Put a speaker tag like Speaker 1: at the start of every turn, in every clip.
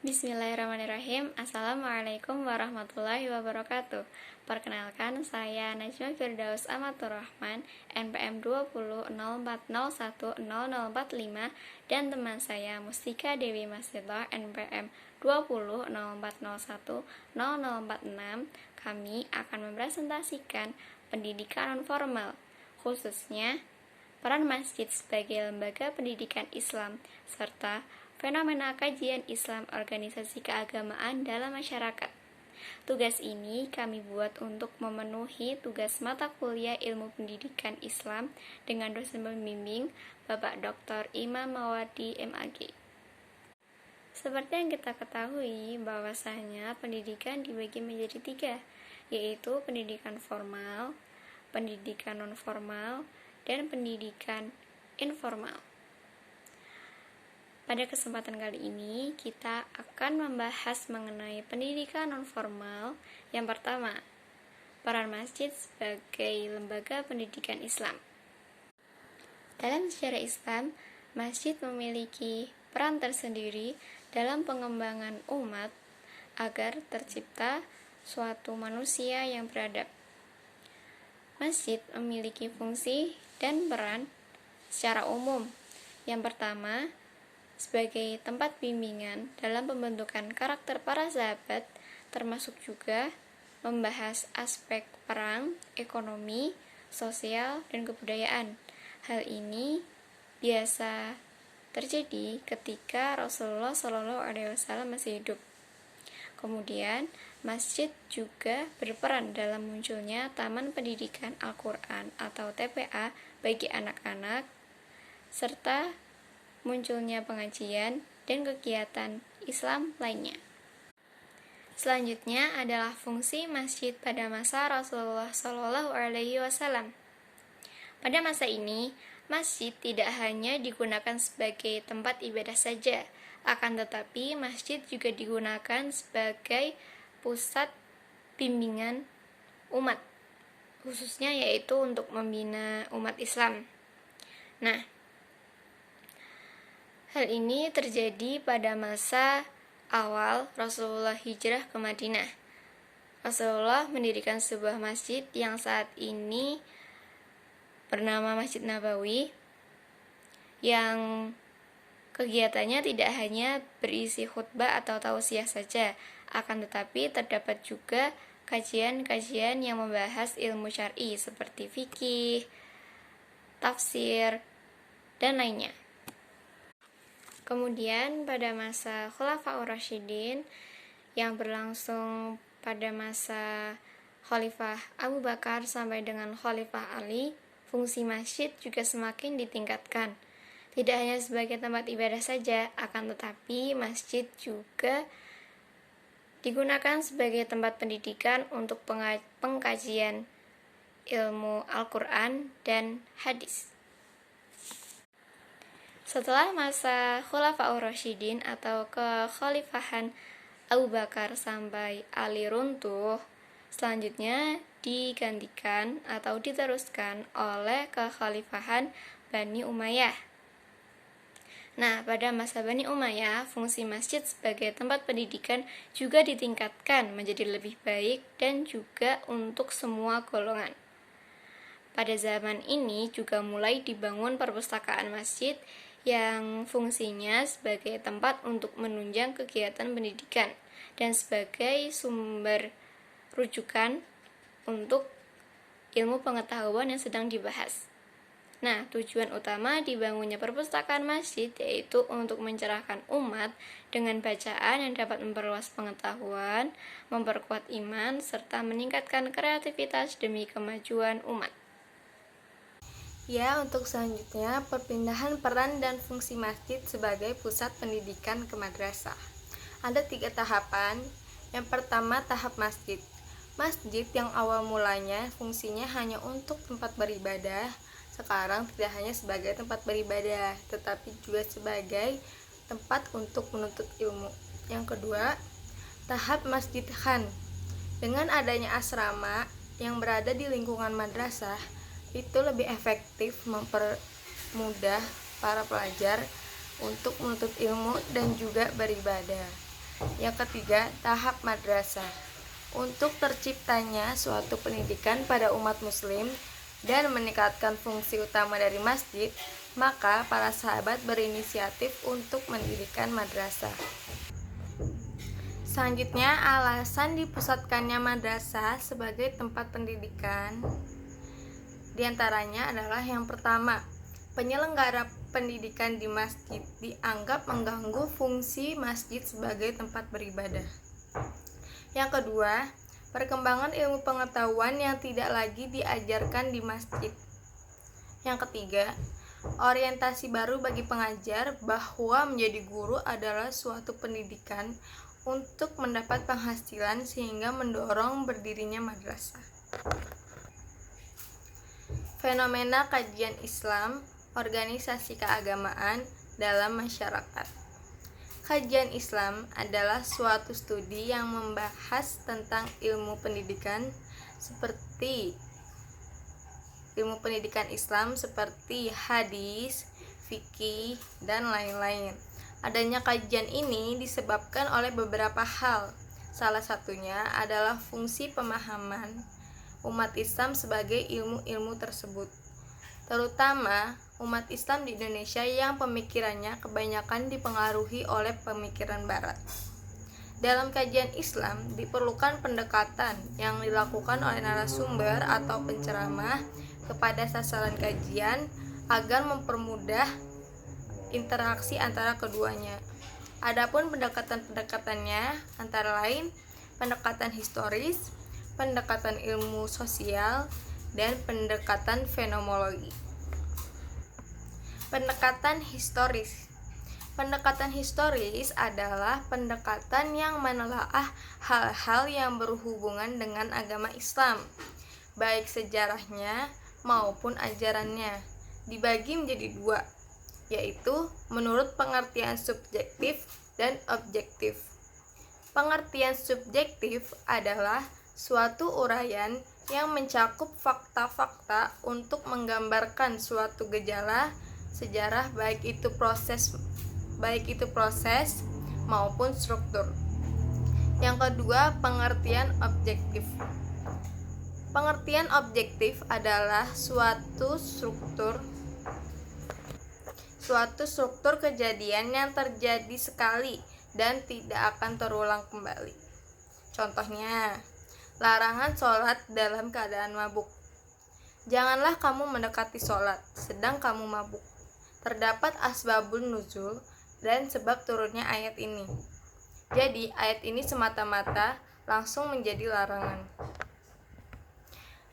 Speaker 1: Bismillahirrahmanirrahim. Assalamualaikum warahmatullahi wabarakatuh. Perkenalkan, saya Najma Firdaus Amatur Rahman, NPM 2004010045, dan teman saya Mustika Dewi Masita, NPM 2004010046. Kami akan mempresentasikan pendidikan non-formal, khususnya peran masjid sebagai lembaga pendidikan Islam, serta fenomena kajian Islam organisasi keagamaan dalam masyarakat. Tugas ini kami buat untuk memenuhi tugas mata kuliah ilmu pendidikan Islam dengan dosen pembimbing Bapak Dr. Imam Mawardi MAG. Seperti yang kita ketahui bahwasanya pendidikan dibagi menjadi 3, yaitu pendidikan formal, pendidikan non-formal, dan pendidikan informal. Pada kesempatan kali ini, kita akan membahas mengenai pendidikan non-formal. Yang pertama, peran masjid sebagai lembaga pendidikan Islam. Dalam sejarah Islam, masjid memiliki peran tersendiri dalam pengembangan umat agar tercipta suatu manusia yang beradab. Masjid memiliki fungsi dan peran secara umum. Yang pertama, sebagai tempat bimbingan dalam pembentukan karakter para sahabat, termasuk juga membahas aspek perang, ekonomi, sosial, dan kebudayaan. Hal ini biasa terjadi ketika Rasulullah SAW masih hidup. Kemudian, masjid juga berperan dalam munculnya Taman Pendidikan Al-Quran atau TPA bagi anak-anak, serta munculnya pengajian dan kegiatan Islam lainnya. Selanjutnya adalah fungsi masjid pada masa Rasulullah SAW. Pada masa ini, masjid tidak hanya digunakan sebagai tempat ibadah saja, akan tetapi masjid juga digunakan sebagai pusat bimbingan umat, khususnya yaitu untuk membina umat Islam. Nah, hal ini terjadi pada masa awal Rasulullah hijrah ke Madinah. Rasulullah mendirikan sebuah masjid yang saat ini bernama Masjid Nabawi, yang kegiatannya tidak hanya berisi khutbah atau tausiah saja, akan tetapi terdapat juga kajian-kajian yang membahas ilmu syar'i seperti fikih, tafsir, dan lainnya. Kemudian pada masa Khulafaur Rasyidin yang berlangsung pada masa Khalifah Abu Bakar sampai dengan Khalifah Ali, fungsi masjid juga semakin ditingkatkan. Tidak hanya sebagai tempat ibadah saja, akan tetapi masjid juga digunakan sebagai tempat pendidikan untuk pengkajian ilmu Al-Quran dan hadis. Setelah masa Khulafaur Rasyidin atau kekhalifahan Abu Bakar sampai Ali runtuh, selanjutnya digantikan atau diteruskan oleh kekhalifahan Bani Umayyah. Nah, pada masa Bani Umayyah, fungsi masjid sebagai tempat pendidikan juga ditingkatkan menjadi lebih baik dan juga untuk semua golongan. Pada zaman ini juga mulai dibangun perpustakaan masjid yang fungsinya sebagai tempat untuk menunjang kegiatan pendidikan dan sebagai sumber rujukan untuk ilmu pengetahuan yang sedang dibahas. Nah, tujuan utama dibangunnya perpustakaan masjid yaitu untuk mencerahkan umat dengan bacaan yang dapat memperluas pengetahuan, memperkuat iman, serta meningkatkan kreativitas demi kemajuan umat.
Speaker 2: Ya, untuk selanjutnya, perpindahan peran dan fungsi masjid sebagai pusat pendidikan ke madrasah. Ada 3 tahapan. Yang pertama, tahap masjid. Masjid yang awal mulanya fungsinya hanya untuk tempat beribadah, sekarang tidak hanya sebagai tempat beribadah, tetapi juga sebagai tempat untuk menuntut ilmu. Yang kedua, tahap masjid khan. Dengan adanya asrama yang berada di lingkungan madrasah, itu lebih efektif mempermudah para pelajar untuk menuntut ilmu dan juga beribadah. Yang ketiga, tahap madrasah. Untuk terciptanya suatu pendidikan pada umat muslim dan meningkatkan fungsi utama dari masjid, maka para sahabat berinisiatif untuk mendirikan madrasah. Selanjutnya, alasan dipusatkannya madrasah sebagai tempat pendidikan diantaranya adalah yang pertama, penyelenggara pendidikan di masjid dianggap mengganggu fungsi masjid sebagai tempat beribadah. Yang kedua, perkembangan ilmu pengetahuan yang tidak lagi diajarkan di masjid. Yang ketiga, orientasi baru bagi pengajar bahwa menjadi guru adalah suatu pendidikan untuk mendapat penghasilan sehingga mendorong berdirinya madrasah. Fenomena kajian Islam, organisasi keagamaan dalam masyarakat. Kajian Islam adalah suatu studi yang membahas tentang ilmu pendidikan Islam seperti hadis, fikih, dan lain-lain. Adanya kajian ini disebabkan oleh beberapa hal. Salah satunya adalah fungsi pemahaman umat Islam sebagai ilmu-ilmu tersebut, terutama umat Islam di Indonesia yang pemikirannya kebanyakan dipengaruhi oleh pemikiran Barat. Dalam kajian Islam diperlukan pendekatan yang dilakukan oleh narasumber atau penceramah kepada sasaran kajian agar mempermudah interaksi antara keduanya. Adapun pendekatan-pendekatannya antara lain pendekatan historis, pendekatan ilmu sosial, dan pendekatan fenomenologi. Pendekatan historis. Pendekatan historis adalah pendekatan yang menelaah hal-hal yang berhubungan dengan agama Islam, baik sejarahnya maupun ajarannya. Dibagi menjadi dua, yaitu menurut pengertian subjektif dan objektif. Pengertian subjektif adalah suatu uraian yang mencakup fakta-fakta untuk menggambarkan suatu gejala sejarah baik itu proses maupun struktur. Yang kedua, pengertian objektif. Pengertian objektif adalah suatu struktur kejadian yang terjadi sekali dan tidak akan terulang kembali. Contohnya, larangan sholat dalam keadaan mabuk. Janganlah kamu mendekati sholat sedang kamu mabuk. Terdapat asbabun nuzul dan sebab turunnya ayat ini. Jadi ayat ini semata-mata langsung menjadi larangan.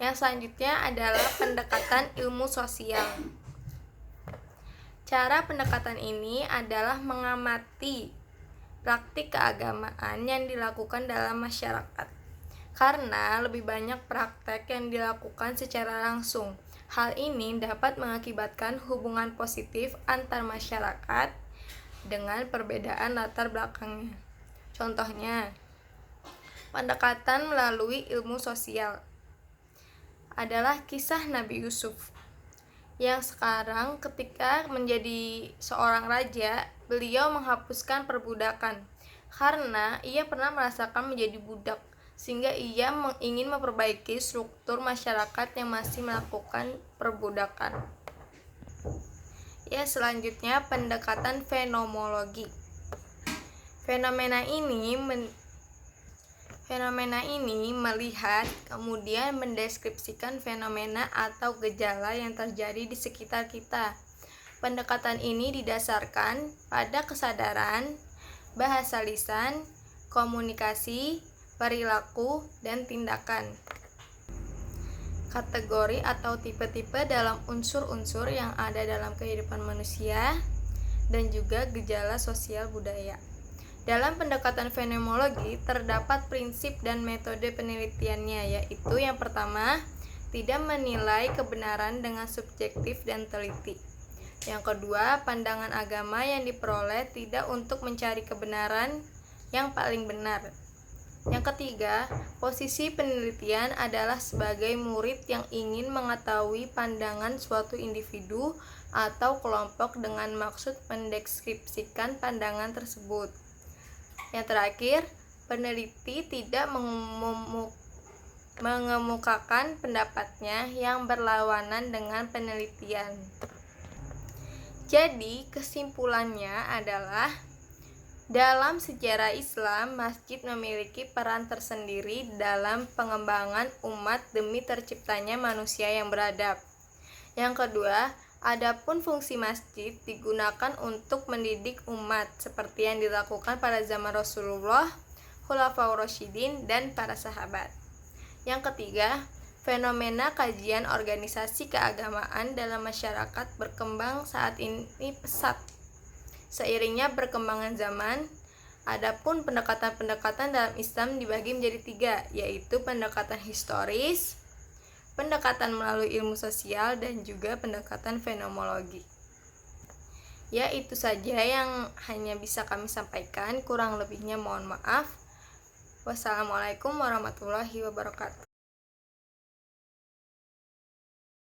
Speaker 2: Yang selanjutnya adalah pendekatan ilmu sosial. Cara pendekatan ini adalah mengamati praktik keagamaan yang dilakukan dalam masyarakat. Karena lebih banyak praktek yang dilakukan secara langsung. Hal ini dapat mengakibatkan hubungan positif antar masyarakat dengan perbedaan latar belakangnya. Contohnya, pendekatan melalui ilmu sosial adalah kisah Nabi Yusuf, yang sekarang ketika menjadi seorang raja, beliau menghapuskan perbudakan karena ia pernah merasakan menjadi budak, sehingga ia ingin memperbaiki struktur masyarakat yang masih melakukan perbudakan. Ya, selanjutnya pendekatan fenomenologi. Fenomena ini melihat kemudian mendeskripsikan fenomena atau gejala yang terjadi di sekitar kita. Pendekatan ini didasarkan pada kesadaran, bahasa lisan, komunikasi, perilaku, dan tindakan. Kategori atau tipe-tipe dalam unsur-unsur yang ada dalam kehidupan manusia dan juga gejala sosial budaya. Dalam pendekatan fenomenologi terdapat prinsip dan metode penelitiannya, yaitu yang pertama, tidak menilai kebenaran dengan subjektif dan teliti. Yang kedua, pandangan agama yang diperoleh tidak untuk mencari kebenaran yang paling benar. Yang ketiga, posisi penelitian adalah sebagai murid yang ingin mengetahui pandangan suatu individu atau kelompok dengan maksud mendeskripsikan pandangan tersebut. Yang terakhir, peneliti tidak mengemukakan pendapatnya yang berlawanan dengan penelitian. Jadi, kesimpulannya adalah dalam sejarah Islam, masjid memiliki peran tersendiri dalam pengembangan umat demi terciptanya manusia yang beradab. Yang kedua, adapun fungsi masjid digunakan untuk mendidik umat seperti yang dilakukan pada zaman Rasulullah, Khulafaur Rasyidin, dan para sahabat. Yang ketiga, fenomena kajian organisasi keagamaan dalam masyarakat berkembang saat ini pesat. Seiringnya perkembangan zaman, adapun pendekatan-pendekatan dalam Islam dibagi menjadi 3, yaitu pendekatan historis, pendekatan melalui ilmu sosial, dan juga pendekatan fenomenologi. Ya, itu saja yang hanya bisa kami sampaikan, kurang lebihnya mohon maaf. Wassalamualaikum warahmatullahi wabarakatuh.